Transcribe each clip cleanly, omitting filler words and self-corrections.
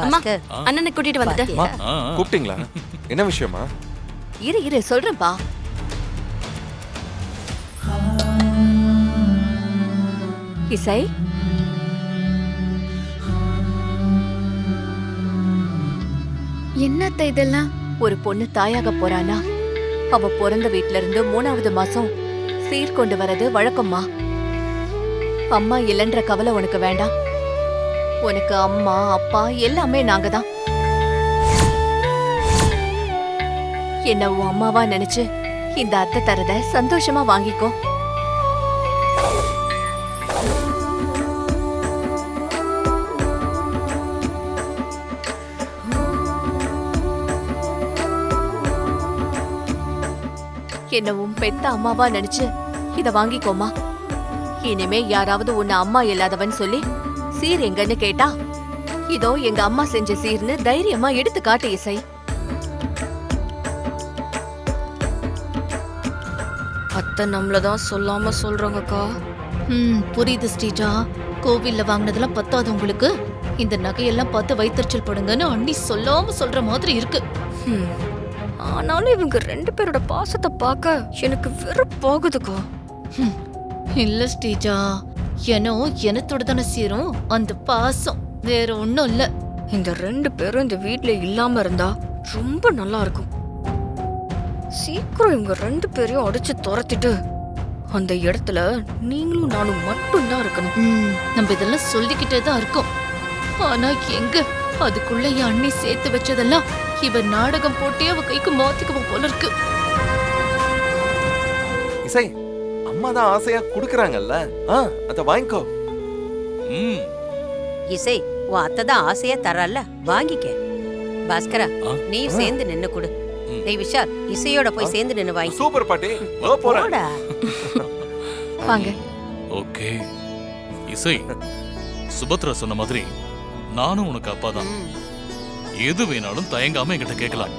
அம்மா பாஸ்கர், அண்ணனை கூட்டிட்டு வந்துட்டேன். பாத்தியா? கூப்பிட்டீங்களா? என்ன விஷயமா? இரு சொல்றேன்பா. இசை, என்னத்த இதெல்லாம்? ஒரு பொண்ணு தாயாக போறானா அவ பிறந்த வீட்ல இருந்து 3வது மாசம் சீர் கொண்டு வரது வழக்கம்மா. அம்மா இல்லைன்ற கவலை உனக்கு வேண்டாம். உனக்கு அம்மா அப்பா எல்லாமே நாங்க தான். என்ன உன் அம்மாவா நினைச்சு இந்த அத்தை தரத சந்தோஷமா வாங்கிக்கோ. என்ன உன் பெத்த அம்மாவா நினைச்சு இத வாங்கிக்கோமா. இனிமே யாராவது உன்னை அம்மா இல்லாதவன் சொல்லி சீர் எங்கன்னு கேட்டா இதோ எங்க அம்மா செஞ்ச சீர்னு தைரியமா எடுத்து காட்டு இசை. அத்தை நம்மளதான் சொல்லாம சொல்றாங்கக்கா. புரியுது ஸ்ரீஜா. கோவில்ல வாங்கினதெல்லாம் பத்தாது உங்களுக்கு. இந்த நகையெல்லாம் பார்த்து வைத்தறிச்சல் படுங்கன்னு அண்ணி சொல்லாம சொல்ற மாதிரி இருக்கு. ஆனாலும் இவங்க 2 பேரோட பாசத்தை பார்க்க எனக்கு வெறுப்பாகுதுக்கா. இல்ல ஸ்ரீஜா, எனோ எனத்தோட தானே சேரும் அந்த பாசம், வேற ஒண்ணும் இல்ல. இந்த 2 பேரும் இந்த வீட்ல இல்லாம இருந்தா ரொம்ப நல்லா இருக்கும். சீக்கிரம் இவங்க 2 பேரையும் அடிச்சு துரத்திட்டு அந்த இடத்துல நீங்களும் நானும் மட்டும்தான் இருக்கணும். நம்ம இதெல்லாம் சொல்லிக்கிட்டே தான் இருக்கோம். ஆனா எங்க அதுக்குள்ள என் அண்ணி சேர்த்து வச்சதெல்லாம் இவ நாடகம் போட்டே அவ கைக்கு மாத்திக்குவோம் போல இருக்கு. இசை, அம்மா தான் ஆசையா குடுக்கறாங்கல்ல, அத வாங்கிக்கோ. இசை, உன் அத்தை தான் ஆசையா தரல, வாங்கிக்க. பாஸ்கரா, நீ சேர்ந்து நின்னு கொடு. டேய் விஷால், இசையோட போய் சேர்ந்து நின்னு வாங்கி. சூப்பர் பாட்டி, வா போறேன். போடா. வாங்க. ஓகே இசை, சுபத்ரா சொன்ன மாதிரி நானும் உனக்கு அப்பா தான். எது வேணாலும் தயங்காம என்கிட்ட கேட்கலாம்.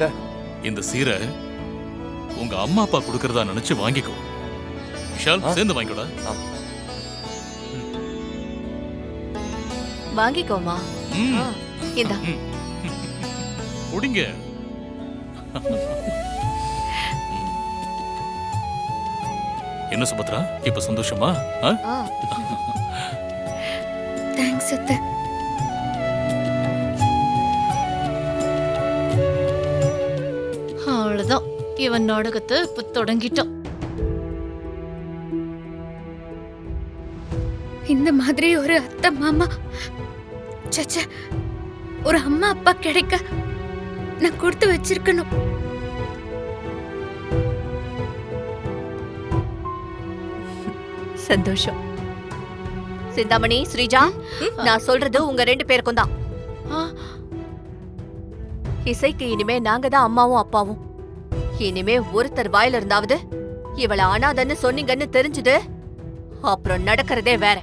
இந்த சீரை உங்க அம்மா அப்பா கொடுக்கறதா நினைச்சு வாங்கிக்கோ. விஷால், சேர்ந்து வாங்கிக்கோடா. வாங்கிக்கோமா. இந்தா. குடிங்க. என்ன சுபத்ரா, இப்ப சந்தோஷமா? தேங்க்ஸ் அத்தை. அவ்வளவுதான், இவன் நாடகத்தை இப்ப தொடங்கிட்டான். இந்த மாதிரி ஒரு அத்தை மாமா, சச்ச, ஒரு அம்மா அப்பா கிடைக்க நான் கொடுத்து வச்சிருக்கணும். சந்தோஷம். சிந்தாமணி, ஸ்ரீஜா, நான் சொல்றது உங்க 2 பேருக்கும் தான். இசைக்கு இனிமே நாங்க தான் அம்மாவும் அப்பாவும். இனிமே ஒருத்தர் வாயில இருந்தாவது இவள அனாதன்னு சொன்னீங்கன்னு தெரிஞ்சது, அப்புறம் நடக்கிறதே வேற.